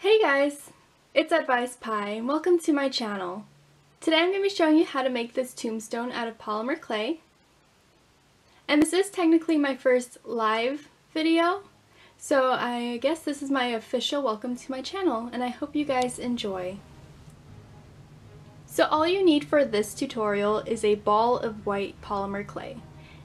Hey guys, it's AdvicePie and welcome to my channel. Today I'm going to be showing you how to make this tombstone out of polymer clay. And this is technically my first live video, so I guess this is my official welcome to my channel and I hope you guys enjoy. So all you need for this tutorial is a ball of white polymer clay.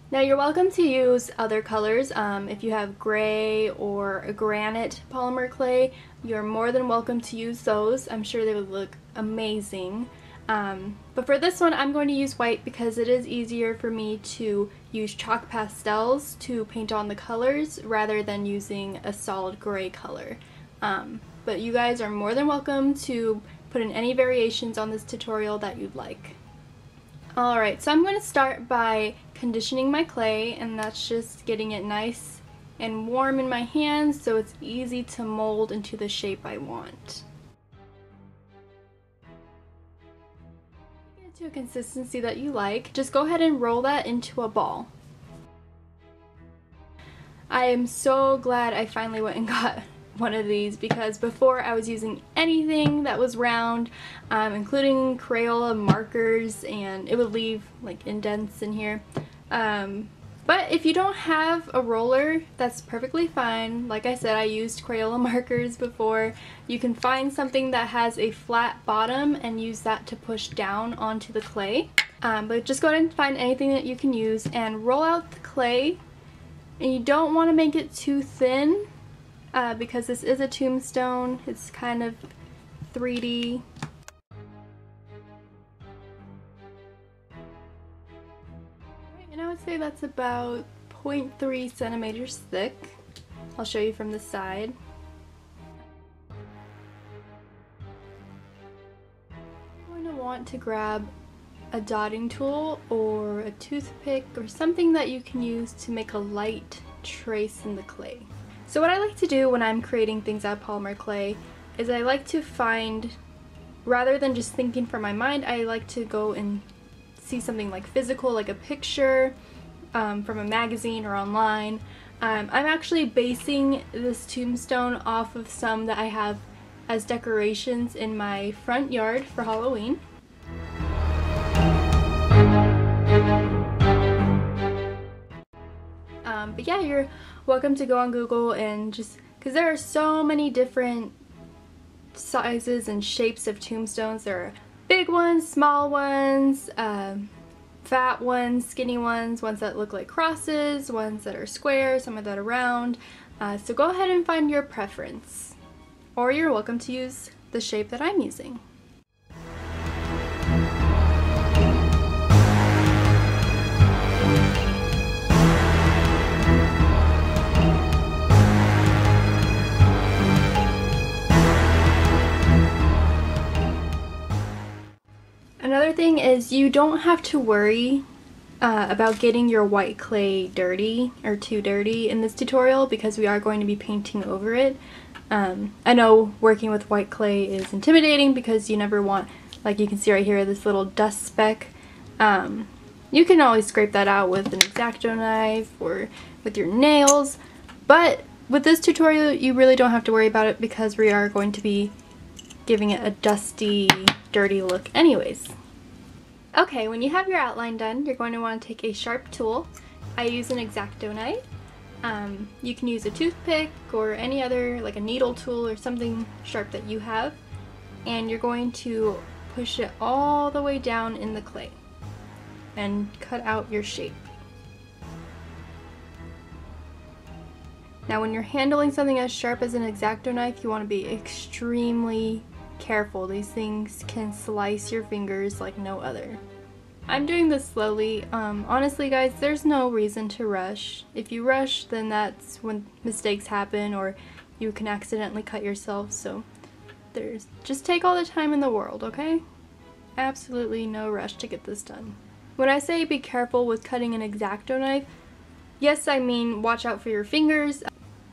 Now you're welcome to use other colors. If you have gray or a granite polymer clay, you're more than welcome to use those. I'm sure they would look amazing. But for this one I'm going to use white because it is easier for me to use chalk pastels to paint on the colors rather than using a solid gray color. But you guys are more than welcome to put in any variations on this tutorial that you'd like. Alright, so I'm going to start by conditioning my clay, and that's just getting it nice and warm in my hands so it's easy to mold into the shape I want. Get it to a consistency that you like. Just go ahead and roll that into a ball. I am so glad I finally went and got one of these because before I was using anything that was round, including Crayola markers, and it would leave like indents in here. But if you don't have a roller, that's perfectly fine. Like I said, I used Crayola markers before. You can find something that has a flat bottom and use that to push down onto the clay. But just go ahead and find anything that you can use and roll out the clay. And you don't want to make it too thin, because this is a tombstone. It's kind of 3D. And I would say that's about 0.3 centimeters thick. I'll show you from the side. You're going to want to grab a dotting tool or a toothpick or something that you can use to make a light trace in the clay. So what I like to do when I'm creating things out of polymer clay is I like to find, rather than just thinking from my mind, I like to go and see something like physical, like a picture from a magazine or online. I'm actually basing this tombstone off of some that I have as decorations in my front yard for Halloween. But yeah, you're welcome to go on Google and just, because there are so many different sizes and shapes of tombstones. There are big ones, small ones, fat ones, skinny ones, ones that look like crosses, ones that are square, some of that are round. So go ahead and find your preference, or you're welcome to use the shape that I'm using. Another thing is you don't have to worry about getting your white clay dirty or too dirty in this tutorial because we are going to be painting over it. I know working with white clay is intimidating because you never want, like you can see right here, this little dust speck. You can always scrape that out with an X-acto knife or with your nails, but with this tutorial you really don't have to worry about it because we are going to be giving it a dusty, dirty look anyways. Okay, when you have your outline done, you're going to want to take a sharp tool. I use an X-acto knife. You can use a toothpick or any other, like a needle tool or something sharp that you have, and you're going to push it all the way down in the clay and cut out your shape. Now when you're handling something as sharp as an X-acto knife, you want to be extremely careful. These things can slice your fingers like no other. I'm doing this slowly. Honestly guys, there's no reason to rush. If you rush, then that's when mistakes happen or you can accidentally cut yourself, so just take all the time in the world, okay? Absolutely no rush to get this done. When I say be careful with cutting an X-acto knife, yes, I mean watch out for your fingers.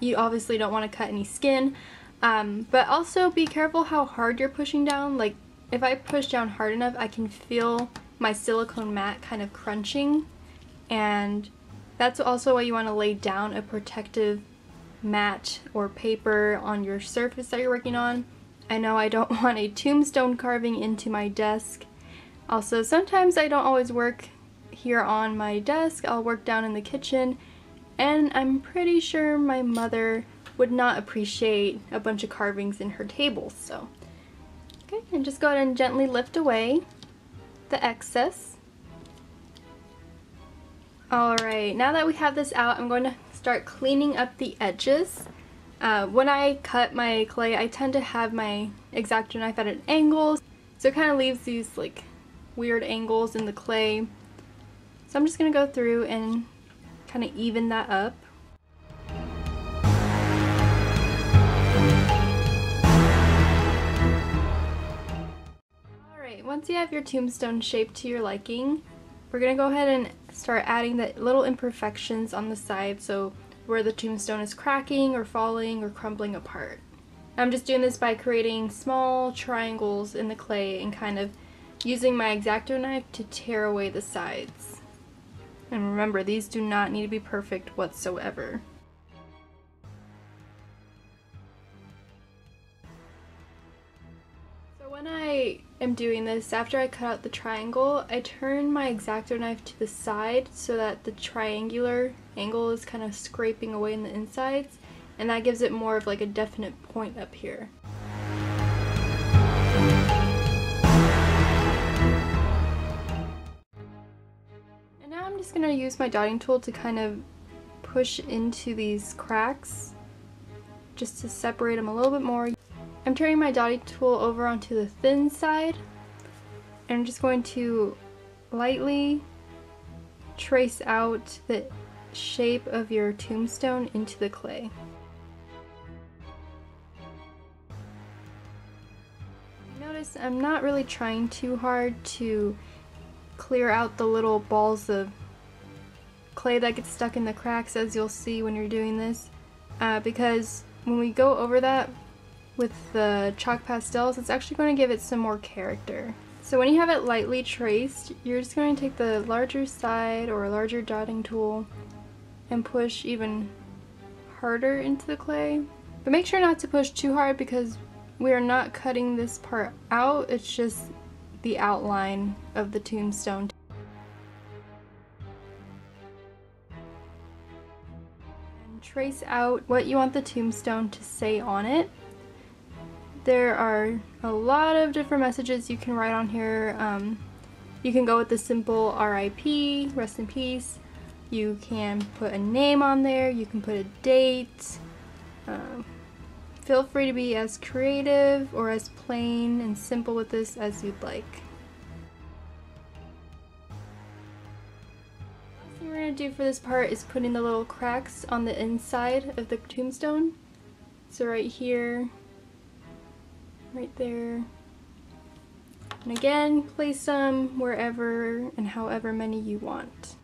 You obviously don't want to cut any skin. But also be careful how hard you're pushing down. Like if I push down hard enough, I can feel my silicone mat kind of crunching, and that's also why you want to lay down a protective mat or paper on your surface that you're working on. I know I don't want a tombstone carving into my desk. Also, sometimes I don't always work here on my desk. I'll work down in the kitchen, and I'm pretty sure my mother would not appreciate a bunch of carvings in her tables. So, okay, and just go ahead and gently lift away the excess. Alright, now that we have this out, I'm going to start cleaning up the edges. When I cut my clay, I tend to have my X-acto knife at an angle, so it kind of leaves these like weird angles in the clay. So I'm just going to go through and kind of even that up. Alright, once you have your tombstone shaped to your liking, we're going to go ahead and start adding the little imperfections on the side, so where the tombstone is cracking or falling or crumbling apart. I'm just doing this by creating small triangles in the clay and kind of using my X-acto knife to tear away the sides. And remember, these do not need to be perfect whatsoever. So when I am doing this, after I cut out the triangle, I turn my X-acto knife to the side so that the triangular angle is kind of scraping away in the insides, and that gives it more of like a definite point up here. And now I'm just going to use my dotting tool to kind of push into these cracks just to separate them a little bit more. I'm turning my dotting tool over onto the thin side, and I'm just going to lightly trace out the shape of your tombstone into the clay. Notice I'm not really trying too hard to clear out the little balls of clay that gets stuck in the cracks, as you'll see when you're doing this, because when we go over that with the chalk pastels, it's actually going to give it some more character. So when you have it lightly traced, you're just going to take the larger side or a larger dotting tool and push even harder into the clay. But make sure not to push too hard, because we are not cutting this part out, it's just the outline of the tombstone. And trace out what you want the tombstone to say on it. There are a lot of different messages you can write on here. You can go with the simple RIP, rest in peace. You can put a name on there, you can put a date. Feel free to be as creative or as plain and simple with this as you'd like. Last thing we're going to do for this part is put in the little cracks on the inside of the tombstone. So right here, right there, and again, place them wherever and however many you want.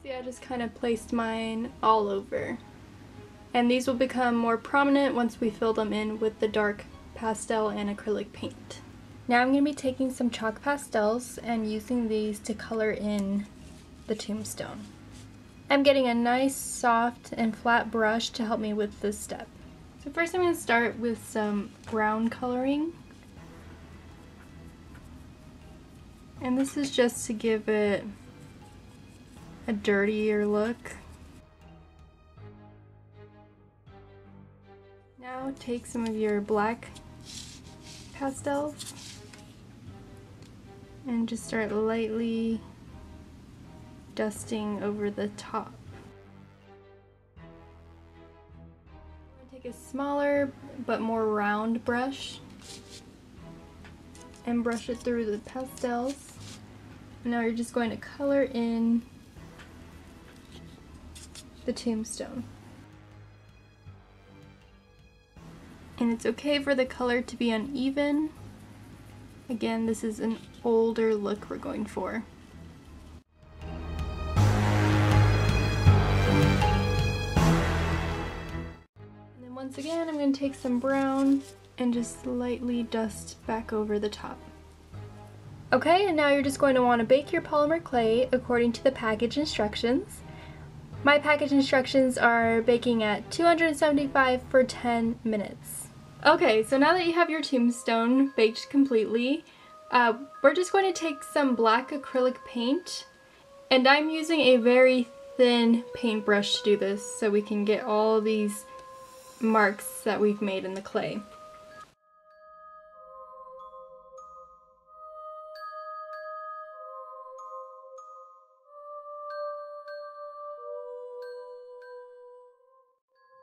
See, I just kind of placed mine all over, and these will become more prominent once we fill them in with the dark pastel and acrylic paint. Now I'm going to be taking some chalk pastels and using these to color in the tombstone. I'm getting a nice soft and flat brush to help me with this step. So first I'm going to start with some brown coloring. And this is just to give it a dirtier look. Now take some of your black pastels and just start lightly dusting over the top. I'm going to take a smaller but more round brush and brush it through the pastels. And now you're just going to color in the tombstone. And it's okay for the color to be uneven. Again, this is an older look we're going for. Once again, I'm going to take some brown and just lightly dust back over the top. Okay, and now you're just going to want to bake your polymer clay according to the package instructions. My package instructions are baking at 275 for 10 minutes. Okay, so now that you have your tombstone baked completely, we're just going to take some black acrylic paint, and I'm using a very thin paintbrush to do this so we can get all these marks that we've made in the clay.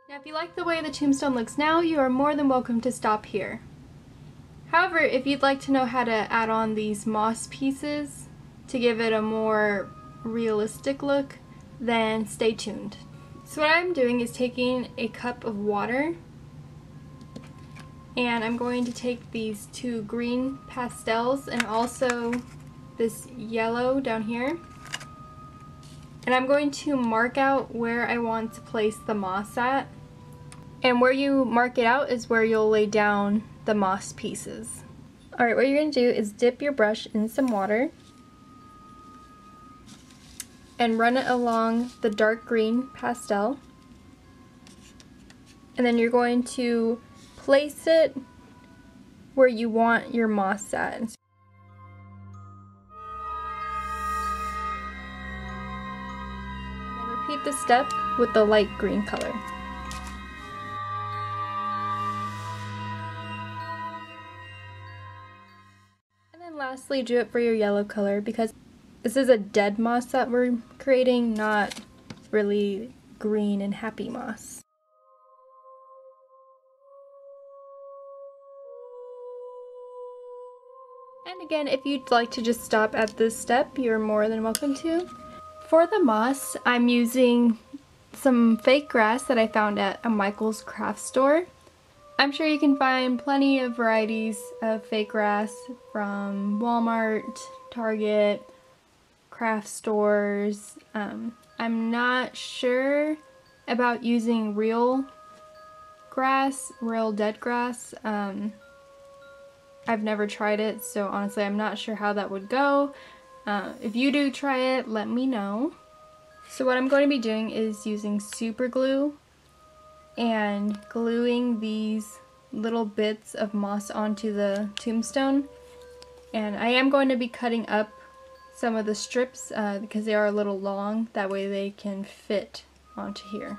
Now if you like the way the tombstone looks now, you are more than welcome to stop here. However, if you'd like to know how to add on these moss pieces to give it a more realistic look, then stay tuned. So what I'm doing is taking a cup of water, and I'm going to take these two green pastels and also this yellow down here, and I'm going to mark out where I want to place the moss at. And where you mark it out is where you'll lay down the moss pieces. Alright, what you're going to do is dip your brush in some water and run it along the dark green pastel. And then you're going to place it where you want your moss at. And then repeat the step with the light green color. Lastly, do it for your yellow color, because this is a dead moss that we're creating, not really green and happy moss. And again, if you'd like to just stop at this step, you're more than welcome to. For the moss, I'm using some fake grass that I found at a Michael's craft store. I'm sure you can find plenty of varieties of fake grass from Walmart, Target, craft stores. I'm not sure about using real grass, real dead grass. I've never tried it, so honestly I'm not sure how that would go. If you do try it, let me know. So what I'm going to be doing is using super glue and gluing these little bits of moss onto the tombstone. And I am going to be cutting up some of the strips because they are a little long, that way they can fit onto here.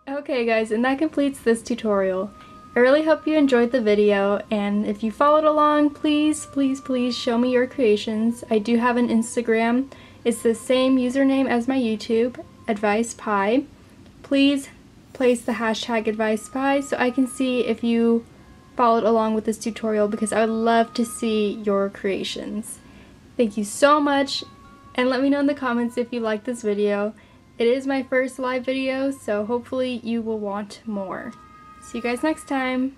Okay guys, and that completes this tutorial. I really hope you enjoyed the video, and if you followed along, please show me your creations. I do have an Instagram. It's the same username as my YouTube, AdvicePie. Please place the hashtag AdvicePie so I can see if you followed along with this tutorial, because I would love to see your creations. Thank you so much, and let me know in the comments if you liked this video. It is my first live video, so hopefully you will want more. See you guys next time!